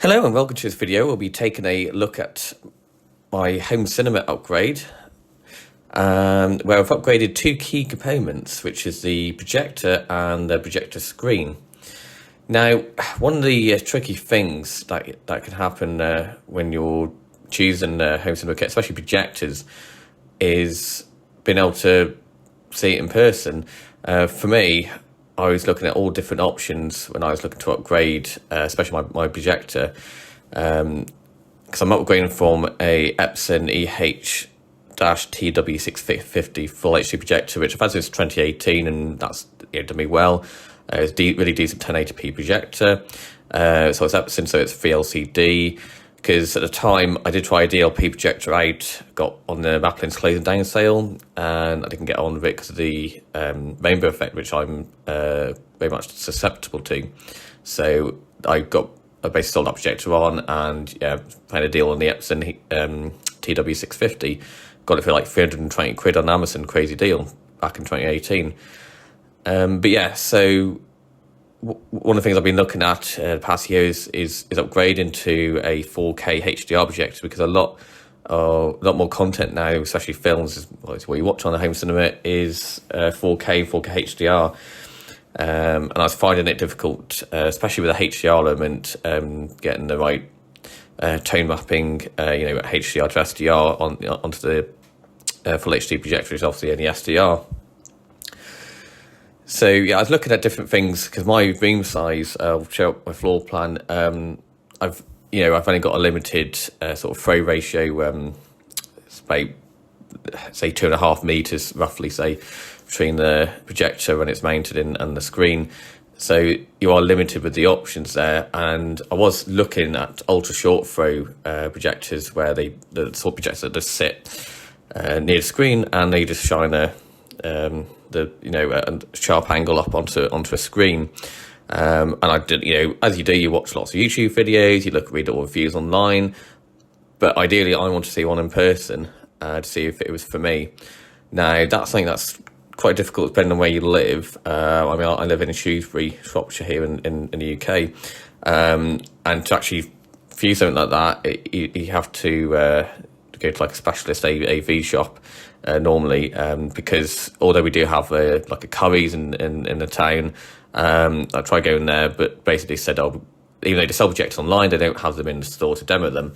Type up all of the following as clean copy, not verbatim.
Hello and welcome to this video. We'll be taking a look at my home cinema upgrade, where I've upgraded two key components, which is the projector and the projector screen. Now, one of the tricky things that can happen when you're choosing home cinema kit, especially projectors, is being able to see it in person. For me, I was looking at all different options when I was looking to upgrade, especially my projector, because I'm upgrading from a Epson EH-TW650 full HD projector, which I've had since 2018, and that's done me well. It's really decent 1080p projector. So it's Epson, so it's free LCD. Because at the time I did try a DLP projector out, got on the Maplin's closing down sale, and I didn't get on with it because of the rainbow effect, which I'm very much susceptible to. So I basically sold that projector on, and found a deal on the Epson TW650. Got it for like 320 quid on Amazon, crazy deal back in 2018. But yeah, so one of the things I've been looking at the past years is upgrading to a 4K HDR projector, because a lot more content now, especially films, is what you watch on the home cinema, is 4K HDR. And I was finding it difficult, especially with the HDR element, getting the right tone mapping, HDR to SDR onto the full HD projector, which is obviously only SDR. So yeah, I was looking at different things because my room size, I'll show up my floor plan. I've only got a limited sort of throw ratio. It's about, say, 2.5 meters roughly, say, between the projector when it's mounted in and the screen. So you are limited with the options there. And I was looking at ultra short throw projectors, where the sort of projectors that just sit near the screen and they just shine a sharp angle up onto a screen. And I did, as you do, you watch lots of YouTube videos, you read all reviews online, but ideally I want to see one in person to see if it was for me. Now, that's something that's quite difficult depending on where you live. I live in Shrewsbury, Shropshire, here in the UK, and to actually view something like that, you have to go to like a specialist AV shop normally, because although we do have like a Curry's in the town, I tried going there, but basically said, even though they sell projectors online, they don't have them in the store to demo them.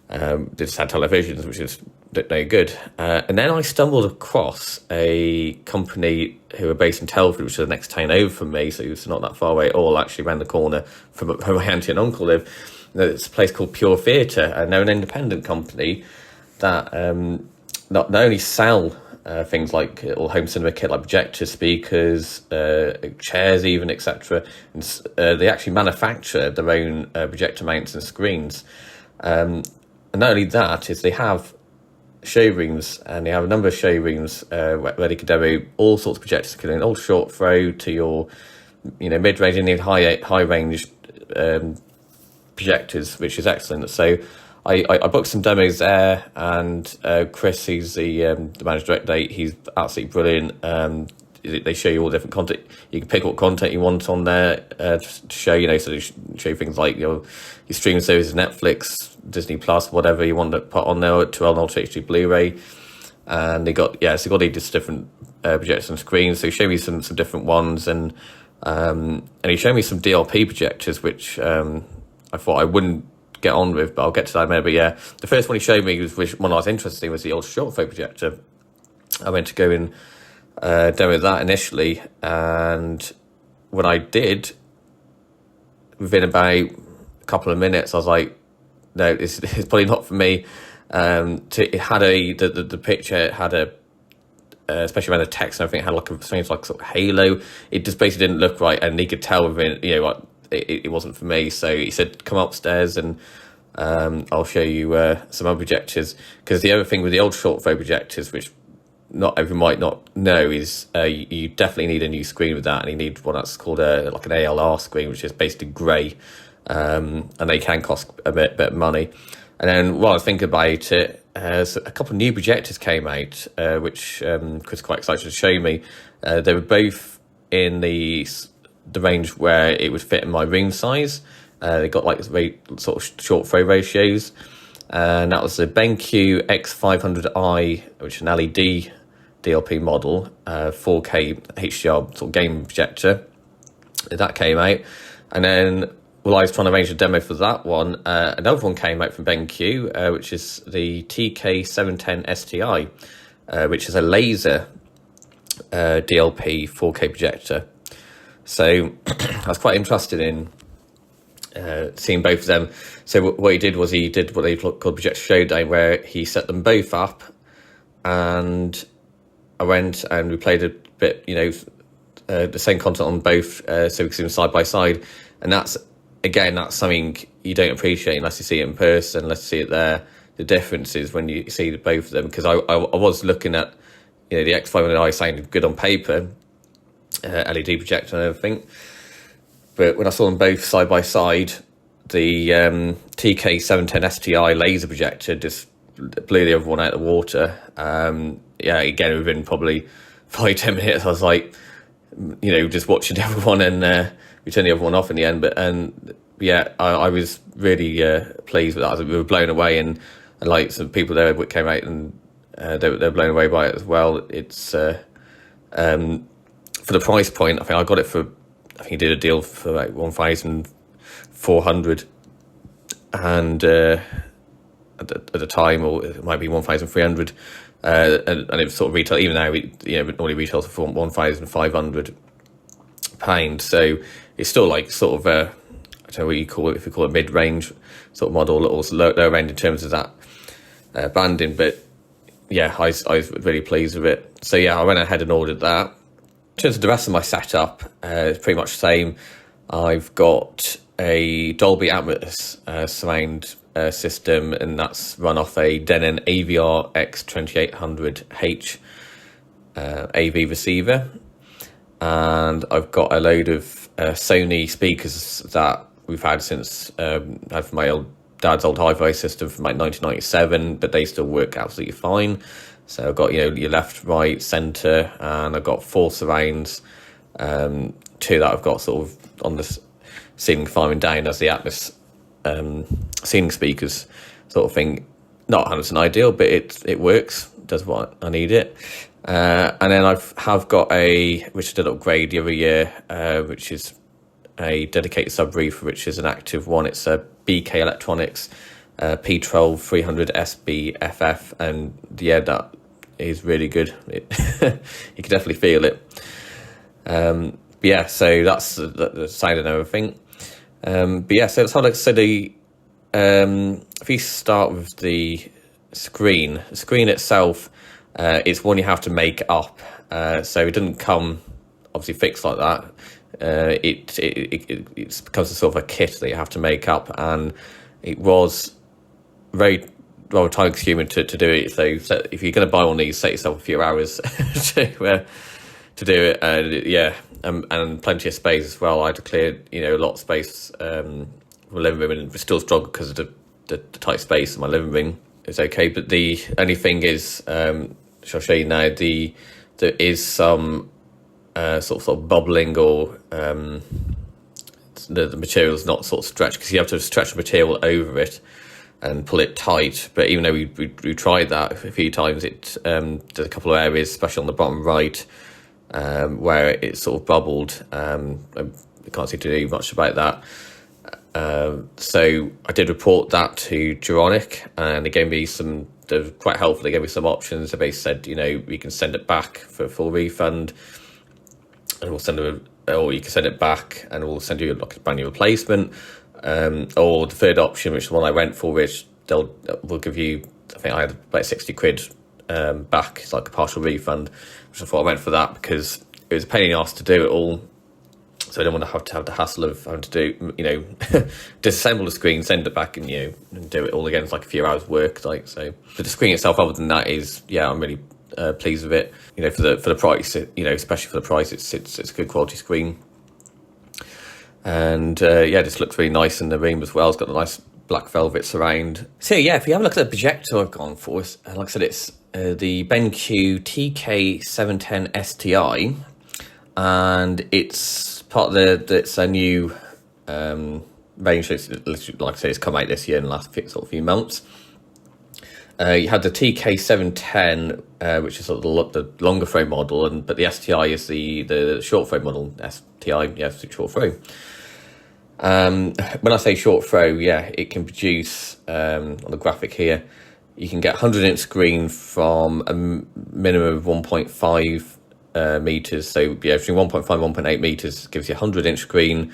They just had televisions, which is no good. And then I stumbled across a company who are based in Telford, which is the next town over from me, so it's not that far away at all, actually around the corner from where my auntie and uncle live. It's a place called Pure Theatre, and they're an independent company that not only sell things like all home cinema kit, like projectors, speakers, chairs even, etc. They actually manufacture their own projector mounts and screens. And not only that, is they have showrooms, and they have a number of showrooms where they can demo all sorts of projectors, including all short throw to your mid-range and even high range projectors, which is excellent. So I booked some demos there, and Chris, he's the manager director, he's absolutely brilliant. They show you all different content. You can pick what content you want on there to show, so they show things like your streaming services, Netflix, Disney Plus, whatever you want to put on there, 12 Ultra HD Blu-ray. And they got all these different projectors and screens. So he showed me some different ones, and he showed me some DLP projectors, which I thought I wouldn't get on with, but I'll get to that in a minute. But yeah, the first one he showed me which one I was interested in was the ultra short throw projector. I went to go and demo that initially, and when I did, within about a couple of minutes, I was like, no, it's probably not for me. It had the picture had especially around the text and everything, it had like something like sort of halo. It just basically didn't look right, and he could tell within, it wasn't for me. So he said, come upstairs and I'll show you some other projectors. Because the other thing with the old short throw projectors, which not everyone might not know, is you definitely need a new screen with that, and you need one that's called like an ALR screen, which is basically grey, and they can cost a bit of money. And then while I was thinking about it, so a couple of new projectors came out, which Chris was quite excited to show me. They were both in the range where it would fit in my room size, They got like very sort of short throw ratios, and that was the BenQ X500i, which is an LED DLP model, 4K HDR sort of game projector. That came out, and then while I was trying to arrange a demo for that one, another one came out from BenQ, which is the TK710sti, which is a laser DLP 4K projector. So I was quite interested in seeing both of them. So what he did was he did what they called Projector Showdown, where he set them both up, and I went and we played a bit, the same content on both, so we could see them side by side. And that's something you don't appreciate unless you see it in person, unless you see it there. The difference is when you see both of them, because I was looking at, the X500i sounded good on paper, LED projector and everything, but when I saw them both side by side, the TK710sti laser projector just blew the other one out of the water. Again, within probably 5-10 minutes, I was like, just watching the other one, and we turned the other one off in the end. I was really pleased with that. We were blown away, and like some people there came out and they were blown away by it as well. It's for the price point, I think I got it for, I think he did a deal for like 1,400, and at the time, or it might be 1,300, and it was sort of retail. Even now, normally retails for £1,500. So it's still like sort of I don't know what you call it, if you call it mid-range sort of model, or lower end in terms of that banding. But yeah, I was really pleased with it. So yeah, I went ahead and ordered that. In terms of the rest of my setup, it's pretty much the same. I've got a Dolby Atmos surround system, and that's run off a Denon AVR X2800H AV receiver. And I've got a load of Sony speakers that we've had since had from my dad's old hi-fi system from like 1997, but they still work absolutely fine. So I've got your left, right, centre, and I've got 4 surrounds. 2 that I've got sort of on the ceiling firing down as the Atmos ceiling speakers sort of thing. Not 100% ideal, but it works, does what I need it. And then have got which I did upgrade the other year, which is a dedicated subwoofer, which is an active one. It's a BK Electronics P12 300 SBFF, and yeah, that is really good. You can definitely feel it. So that's the sound and everything. So it's hard to say if you start with the screen itself, it's one you have to make up. So it doesn't come obviously fixed like that. It becomes a sort of a kit that you have to make up, and it was rather time consuming to do it. So if you're going to buy one of these, set yourself a few hours to do it, and plenty of space as well. I had to clear a lot of space from the living room, and we still struggle because of the tight space in my living room. It's okay, but the only thing is, which I'll show you now, there is some sort of bubbling, or the material's not sort of stretched, because you have to stretch the material over it and pull it tight. But even though we tried that a few times, there's a couple of areas, especially on the bottom right, where it sort of bubbled. I can't seem to do much about that. So I did report that to Duronic, and they gave me they're quite helpful. They gave me some options. They basically said, we can send it back for a full refund, and we'll send it, or you can send it back and we'll send you like a brand new replacement. Or the third option, which is the one I went for, which will give you, I think I had about 60 quid back. It's like a partial refund, which I thought I went for that because it was a pain in the arse to do it all. So I don't want to have the hassle of having to do, disassemble the screen, send it back, and and do it all again. It's like a few hours work, like so. But the screen itself, other than that, is I'm really pleased with it. For the price, especially for the price, it's a good quality screen. And this looks really nice in the room as well. It's got a nice black velvet surround. So if you have a look at the projector I've gone for, like I said, it's the BenQ TK710sti, and it's part of it's a new range. It's, like I say, it's come out this year in the last few months. You had the TK710, which is sort of the longer frame model, but the STI is the short frame model. STI, yes, short frame. When I say short throw, yeah, it can produce, on the graphic here, you can get 100-inch screen from a minimum of 1.5 meters. So yeah, between 1.5 and 1.8 meters gives you a 100-inch screen.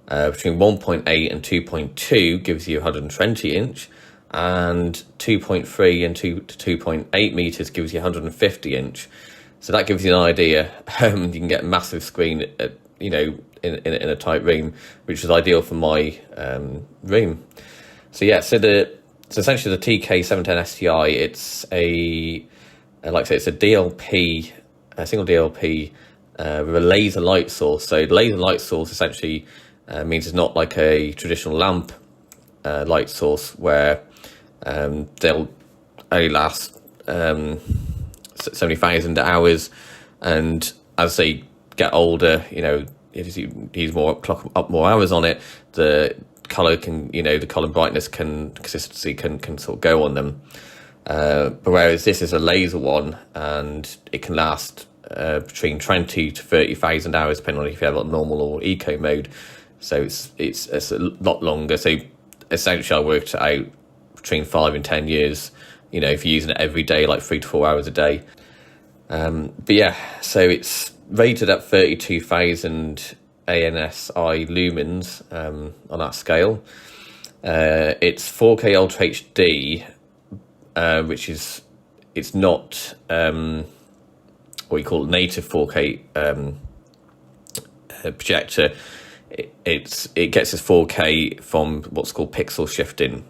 Between 1.8 and 2.2 gives you 120-inch, and 2.3 and 2 to 2.8 meters gives you 150-inch. So that gives you an idea. You can get a massive screen, in a tight room, which is ideal for my room. So yeah, so essentially the TK710sti, it's like I say, it's a DLP, a single DLP with a laser light source. So the laser light source essentially means it's not like a traditional lamp light source where they'll only last so many thousand hours, and as they get older, if you use clock up more hours on it, the color the color brightness consistency can sort of go on them. But whereas this is a laser one, and it can last between 20 to 30,000 hours, depending on if you have normal or eco mode. So it's a lot longer. So essentially, I worked out between 5 and 10 years. If you're using it every day, like 3 to 4 hours a day. But yeah, so it's rated at 32,000 ANSI lumens on that scale. It's 4K Ultra HD, which is, it's not what you call native 4K projector. It gets its 4K from what's called pixel shifting.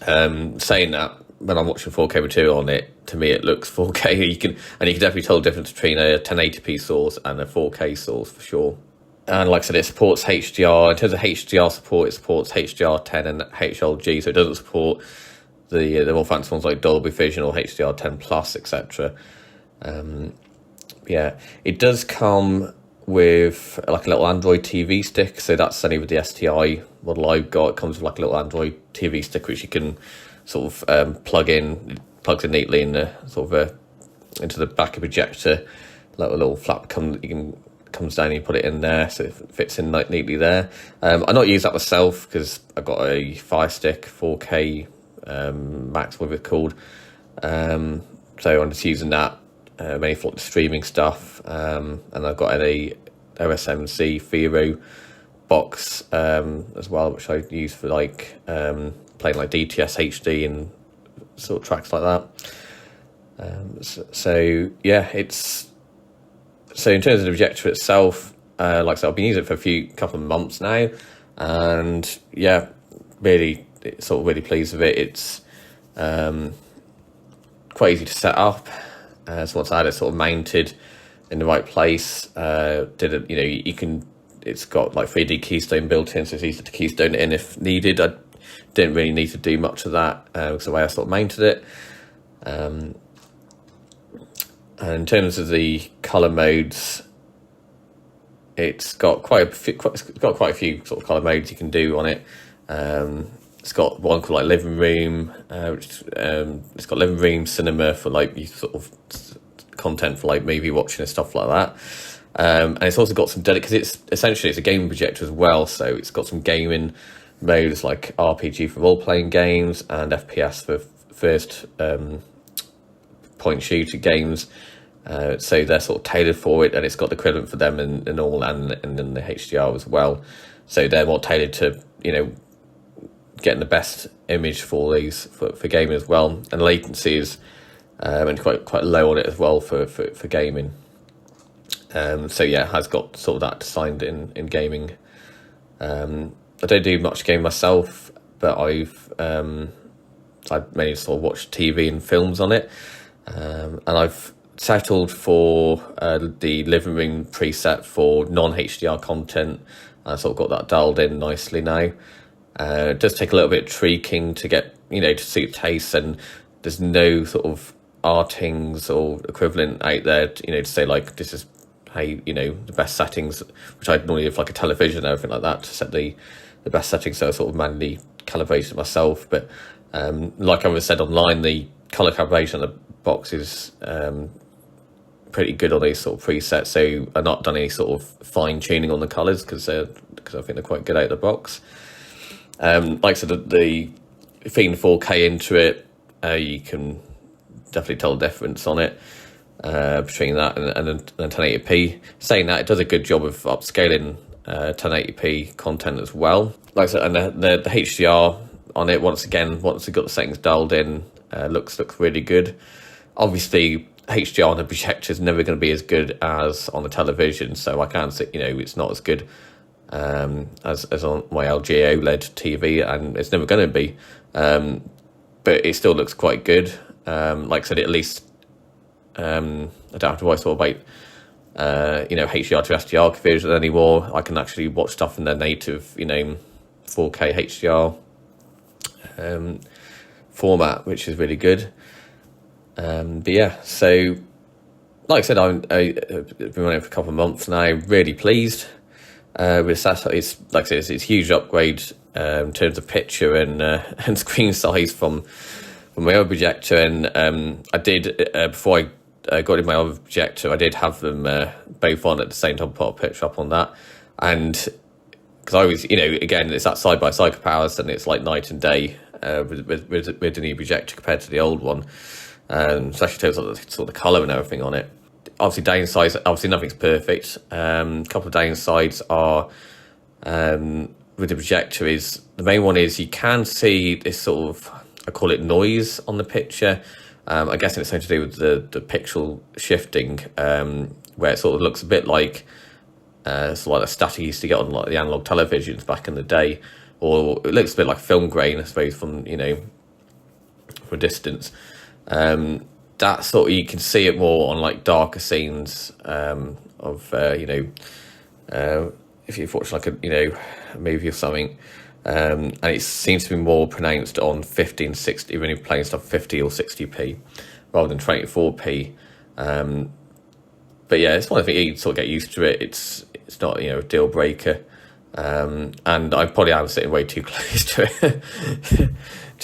Saying that, when I'm watching 4K material on it, to me it looks 4K. You can definitely tell the difference between a 1080p source and a 4K source for sure. And like I said, it supports HDR. In terms of HDR support, it supports HDR10 and HLG, so it doesn't support the more fancy ones like Dolby Vision or HDR10 Plus, etc. Yeah, it does come with like a little Android TV stick, so that's only with the STI model I've got. It comes with like a little Android TV stick which you can sort of plug in. It plugs in neatly in the into the back of the projector. Like a little flap comes down and you put it in there, so it fits in like neatly there. I not use that myself because I've got a Fire Stick 4K Max, whatever it's called. So I'm just using that mainly for the streaming stuff. And I've got a OSMC Firo box as well, which I use for like playing like DTS HD and sort of tracks like that. So yeah, so in terms of the projector itself, like I said, I've been using it for a couple of months now, and yeah, really pleased with it. It's quite easy to set up. So once I had it sort of mounted in the right place, it's got like 3D keystone built in, so it's easy to keystone it in if needed. I didn't really need to do much of that because the way I sort of mounted it. And in terms of the color modes, it's got quite a few sort of color modes you can do on it. It's got one called like living room, it's got living room, cinema for like you sort of content for like movie watching and stuff like that. And it's also got some because it's a gaming projector as well, so it's got some gaming modes like RPG for role-playing games and FPS for first point shooter games. So they're sort of tailored for it, and it's got the equivalent for them in normal and in the HDR as well. So they're more tailored to getting the best image for these for gaming as well. And latency is and quite low on it as well for gaming. So yeah, it has got sort of that designed in gaming. I don't do much game myself, but I've mainly sort of watched TV and films on it, and I've settled for the living room preset for non-HDR content. I sort of got that dialed in nicely now. It does take a little bit of tweaking to get to suit taste, and there's no sort of artings or equivalent out there to say like this is how the best settings, which I'd normally have like a television and everything like that to set the best settings, so I sort of manually calibrated myself. But like I said online, the color calibration on the box is pretty good on these sort of presets, so I've not done any sort of fine tuning on the colors because I think they're quite good out of the box. Like I said, the feeding 4K into it, you can definitely tell the difference on it between that and 1080p. Saying that, it does a good job of upscaling 1080p content as well. Like I said, and the HDR on it, once you've got the settings dialed in, looks really good. Obviously, HDR on the projector is never going to be as good as on the television, so I can't say it's not as good as on my LG OLED TV, and it's never going to be. But it still looks quite good. Like I said, at least I don't have to worry sort of about HDR to SDR conversion anymore. I can actually watch stuff in their native 4K HDR format, which is really good. But yeah, so like I said, I've been running for a couple of months now. Really pleased with that. It's like I said, it's a huge upgrade in terms of picture and screen size from my other projector. And I did before I got in my other projector, I did have them both on at the same time, put a picture up on that. And because I was, again, it's that side by side comparison. It's like night and day with the new projector compared to the old one. Especially in terms of the sort of colour and everything on it. Obviously, downsides, obviously nothing's perfect. A couple of downsides are with the projector is, the main one is you can see this sort of, I call it noise on the picture. I guess it's something to do with the pixel shifting, where it sort of looks a bit like sort of like the static you used to get on like the analog televisions back in the day, or it looks a bit like film grain, I suppose, from from a distance. That sort of, you can see it more on like darker scenes of if you've watched like a movie or something, and it seems to be more pronounced on 50 and 60 when you're playing stuff 50 or 60p rather than 24p. But yeah, it's one of the things, you sort of get used to it. It's not a deal breaker, and I probably am sitting way too close to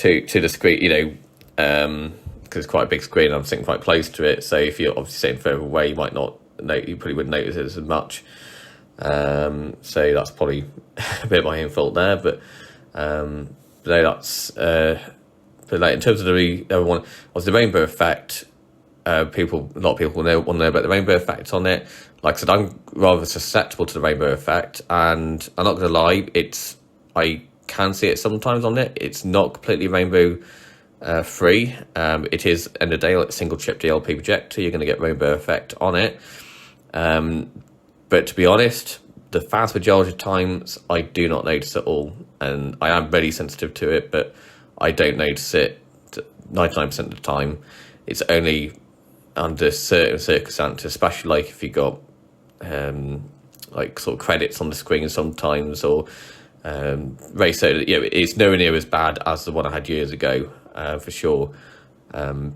it to the screen, because it's quite a big screen and I'm sitting quite close to it. So if you're obviously sitting further away, you might not you probably wouldn't notice it as much. So that's probably a bit of my own fault there. But no, that's but like in terms of the other one, was the rainbow effect. A lot of people want to know about the rainbow effect on it. Like I said, I'm rather susceptible to the rainbow effect, and I'm not going to lie, I can see it sometimes on it. It's not completely rainbow free. It is end of the day like a single chip DLP projector. You're going to get rainbow effect on it. But to be honest, the vast majority of times I do not notice it all, and I am really sensitive to it, but I don't notice it 99% of the time. It's only under certain circumstances, especially like if you got like sort of credits on the screen sometimes, or it's nowhere near as bad as the one I had years ago, for sure. But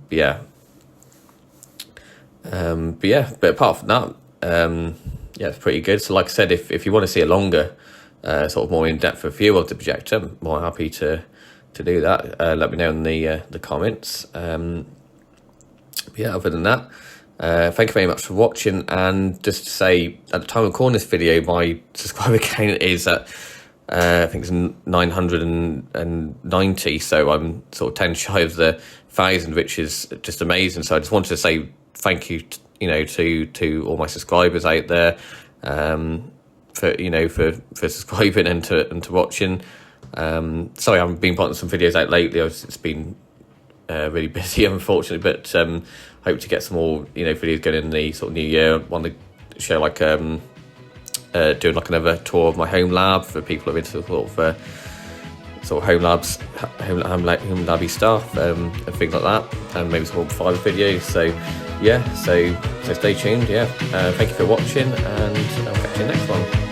apart from that, it's pretty good. So like I said, if you want to see a longer sort of more in-depth review of the projector, I'm more happy to do that. Let me know in the comments. Other than that, thank you very much for watching. And just to say, at the time of recording this video, my subscriber count is at I think it's 990, so I'm sort of 10 shy of the 1,000, which is just amazing. So I just wanted to say thank you to all my subscribers out there, for subscribing and to watching. Sorry I haven't been putting some videos out lately. It's been really busy, unfortunately, but hope to get some more videos going in the sort of new year. I want to show like doing like another tour of my home lab for people who are into sort of home labby stuff, and things like that, and maybe some more private videos. So stay tuned. Thank you for watching, and I'll catch you in the next one.